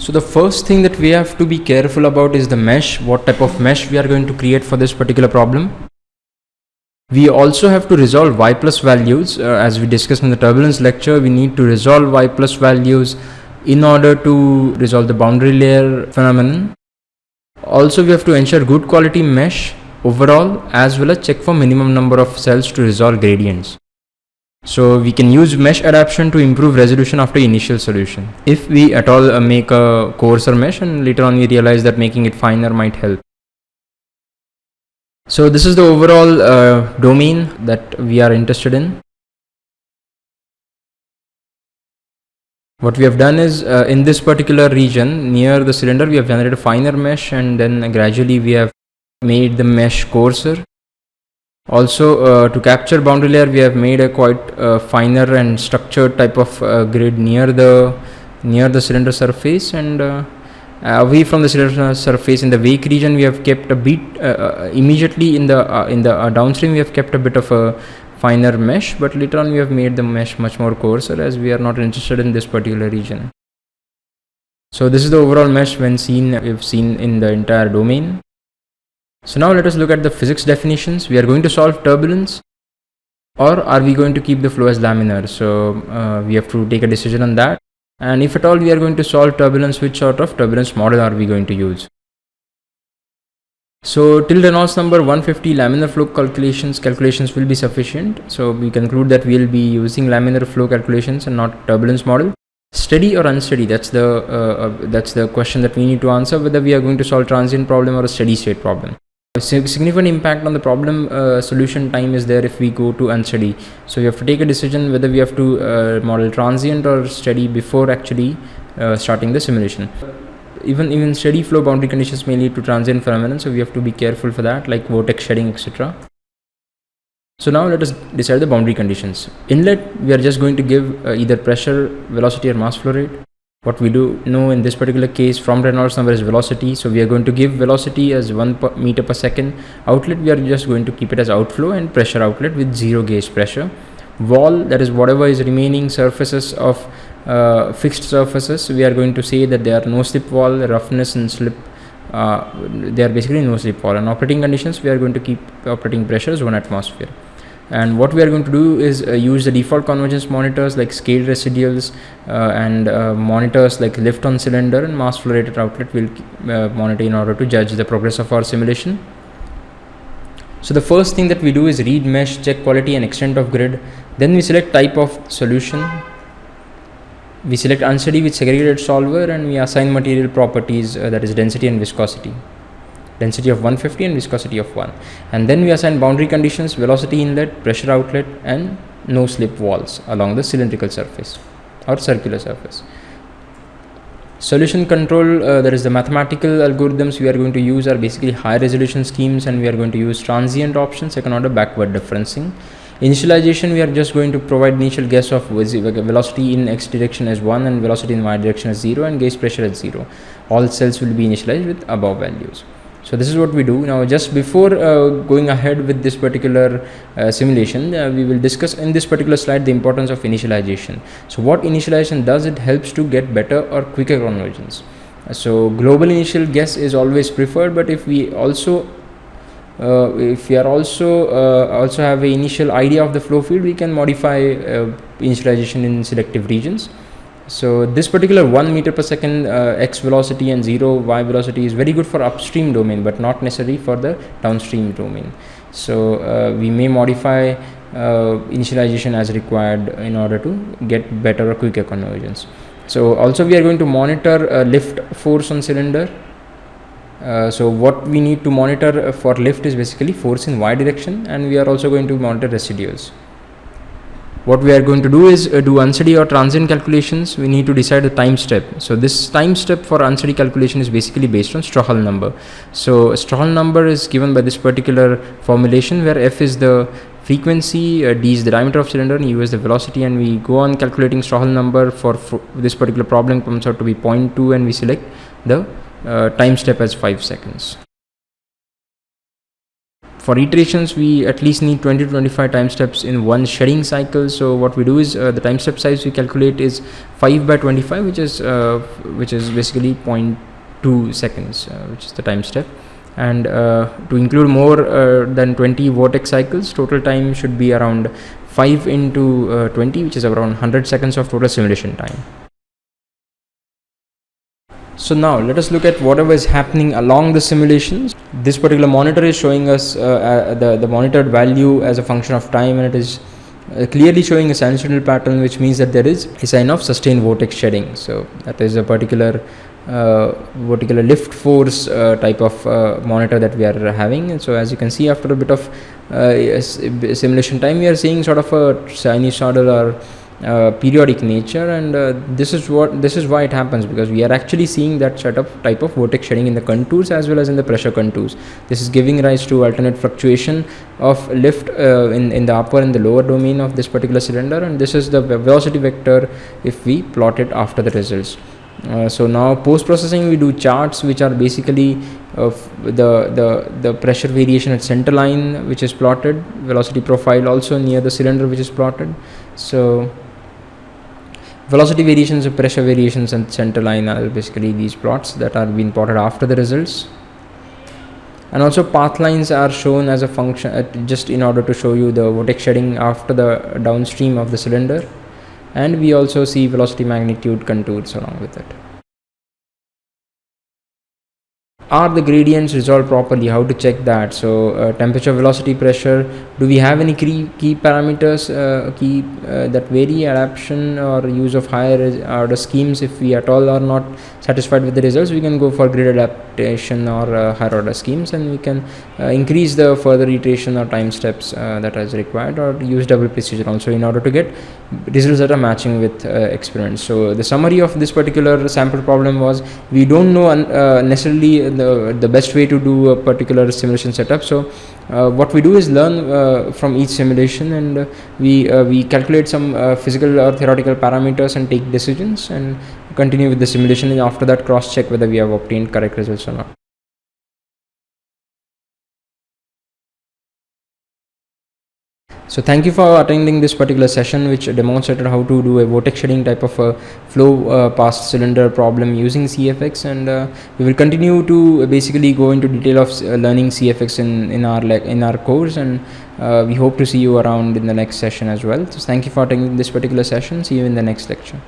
So the first thing that we have to be careful about is the mesh, what type of mesh we are going to create for this particular problem. We also have to resolve y plus values. As we discussed in the turbulence lecture, we need to resolve y plus values in order to resolve the boundary layer phenomenon. Also, we have to ensure good quality mesh overall, as well as check for minimum number of cells to resolve gradients. So we can use mesh adaptation to improve resolution after initial solution, if we at all make a coarser mesh and later on we realize that making it finer might help. So this is the overall domain that we are interested in. What we have done is in this particular region near the cylinder, we have generated a finer mesh, and then gradually we have made the mesh coarser. Also, to capture boundary layer, we have made a quite finer and structured type of grid near the cylinder surface, and away from the cylinder surface in the wake region, we have kept a bit immediately in the downstream. We have kept a bit of a finer mesh, but later on we have made the mesh much more coarser, as we are not interested in this particular region. So this is the overall mesh when we've seen in the entire domain. So now let us look at the physics definitions. We are going to solve turbulence, or are we going to keep the flow as laminar? So we have to take a decision on that. And if at all we are going to solve turbulence, which sort of turbulence model are we going to use? So till Reynolds number 150, laminar flow calculations will be sufficient. So we conclude that we will be using laminar flow calculations and not turbulence model. Steady or unsteady, that's the question that we need to answer, whether we are going to solve transient problem or a steady state problem. A significant impact on the problem solution time is there if we go to unsteady. So you have to take a decision whether we have to model transient or steady before actually starting the simulation. Even steady flow boundary conditions may lead to transient phenomena, so we have to be careful for that, like vortex shedding, etc. So now let us decide the boundary conditions. Inlet, we are just going to give either pressure, velocity, or mass flow rate. What we do know in this particular case from Reynolds number is velocity, so we are going to give velocity as 1 meter per second. Outlet, we are just going to keep it as outflow, and pressure outlet with 0 gauge pressure. Wall, that is whatever is remaining surfaces of fixed surfaces, we are going to say that they are no slip wall, roughness and slip, they are basically no slip wall. And operating conditions, we are going to keep operating pressure as 1 atmosphere. And what we are going to do is use the default convergence monitors like scaled residuals and monitors like lift on cylinder and mass flow rate at outlet will monitor in order to judge the progress of our simulation. So the first thing that we do is read mesh, check quality and extent of grid. Then we select type of solution. We select unsteady with segregated solver, and we assign material properties, that is density and viscosity. Density of 150 and viscosity of 1. And then we assign boundary conditions, velocity inlet, pressure outlet, and no slip walls along the cylindrical surface or circular surface. Solution control, that is the mathematical algorithms we are going to use are basically high resolution schemes, and we are going to use transient option, second order backward differencing. Initialization, we are just going to provide initial guess of velocity in x direction as 1 and velocity in y direction as 0 and gauge pressure as 0. All cells will be initialized with above values. So this is what we do. Now just before going ahead with this particular simulation, we will discuss in this particular slide the importance of initialization. So what initialization does, it helps to get better or quicker convergence. So global initial guess is always preferred, but if we also also have an initial idea of the flow field, we can modify initialization in selective regions. So this particular 1 meter per second x velocity and 0 y velocity is very good for upstream domain, but not necessary for the downstream domain. So we may modify initialization as required in order to get better or quicker convergence. So also we are going to monitor lift force on cylinder. So what we need to monitor for lift is basically force in y direction, and we are also going to monitor residuals. What we are going to do is do unsteady or transient calculations. We need to decide the time step. So this time step for unsteady calculation is basically based on Strouhal number. So Strouhal number is given by this particular formulation where f is the frequency, d is the diameter of cylinder, and u is the velocity, and we go on calculating Strouhal number for this particular problem comes out to be 0.2, and we select the time step as 5 seconds. For iterations, we at least need 20 to 25 time steps in one shedding cycle. So what we do is the time step size we calculate is 5 by 25, which is basically 0.2 seconds, which is the time step. And to include more than 20 vortex cycles, total time should be around 5 into 20, which is around 100 seconds of total simulation time. So now let us look at whatever is happening along the simulations. This particular monitor is showing us the monitored value as a function of time, and it is clearly showing a sinusoidal pattern, which means that there is a sign of sustained vortex shedding. So that is a particular lift force type of monitor that we are having. And so as you can see, after a bit of simulation time, we are seeing sort of a sinusoidal or periodic nature, and this is why it happens, because we are actually seeing that type of vortex shedding in the contours as well as in the pressure contours. This is giving rise to alternate fluctuation of lift in the upper and the lower domain of this particular cylinder, and this is the velocity vector if we plot it after the results. So now post processing, we do charts which are basically the pressure variation at center line, which is plotted, velocity profile also near the cylinder, which is plotted. So velocity variations, pressure variations, and center line are basically these plots that are being plotted after the results. And also path lines are shown as a function just in order to show you the vortex shedding after the downstream of the cylinder, and we also see velocity magnitude contours along with it. Are the gradients resolved properly? How to check that? So temperature, velocity, pressure. Do we have any key parameters that vary? Adaptation or use of higher order schemes? If we at all are not satisfied with the results, we can go for grid adaptation or higher order schemes, and we can increase the further iteration or time steps that is required, or use double precision also in order to get results that are matching with experiments. So the summary of this particular sample problem was, we don't know necessarily the best way to do a particular simulation setup. So what we do is learn from each simulation, and we calculate some physical or theoretical parameters and take decisions, and continue with the simulation, and after that cross check whether we have obtained correct results or not. So thank you for attending this particular session, which demonstrated how to do a vortex shedding type of a flow past cylinder problem using CFX, and we will continue to basically go into detail of learning CFX in our course, and we hope to see you around in the next session as well. So thank you for attending this particular session. See you in the next lecture.